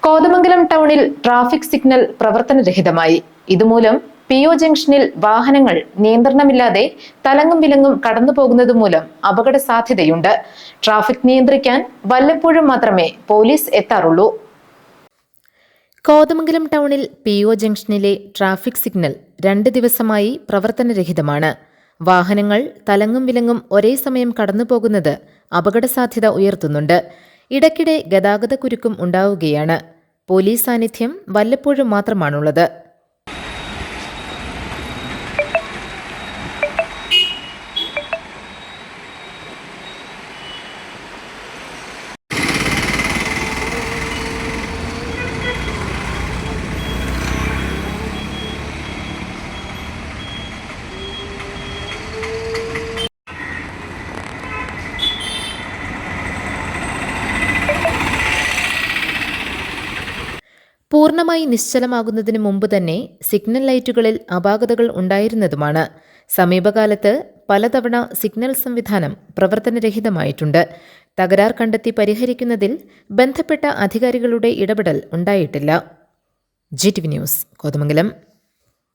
കോതമംഗലം ടൗണിൽ traffic signal പ്രവർത്തനരഹിതമായി. ഇതുമൂലം PO ജംഗ്ഷനിൽ വാഹനങ്ങൾ നിയന്ത്രണമില്ലാതെ തലങ്ങും വിലങ്ങും കടന്നുപോകുന്നത് മൂലം അപകട സാധ്യതയുണ്ട്. ട്രാഫിക് നിയന്ത്രിക്കാൻ വല്ലപ്പോഴും മാത്രമേ പോലീസ് എത്താറുള്ളൂ. കോതമംഗലം ടൗണിൽ PO ജംഗ്ഷനിലെ ട്രാഫിക് സിഗ്നൽ 2 ദിവസമായി പ്രവർത്തനരഹിതമാണ്. വാഹനങ്ങൾ തലങ്ങും വിലങ്ങും ഒരേ സമയം കടന്നുപോകുന്നത് അപകട സാധ്യത ഉയർത്തുന്നുണ്ട്. ഇടയ്ക്കിടെ ഗതാഗതക്കുരുക്കും ഉണ്ടാവുകയാണ്. പോലീസ് സാന്നിധ്യം വല്ലപ്പോഴും മാത്രമാണുള്ളത്. പൂർണ്ണമായി നിശ്ചലമാകുന്നതിന് മുമ്പ് തന്നെ സിഗ്നൽ ലൈറ്റുകളിൽ അപാകതകൾ ഉണ്ടായിരുന്നതുമാണ്. സമീപകാലത്ത് പലതവണ സിഗ്നൽ സംവിധാനം പ്രവർത്തനരഹിതമായിട്ടുണ്ട്. തകരാർ കണ്ടെത്തി പരിഹരിക്കുന്നതിൽ ബന്ധപ്പെട്ട അധികാരികളുടെ ഇടപെടൽ ഉണ്ടായിട്ടില്ല. GTV news, Kothamangalam.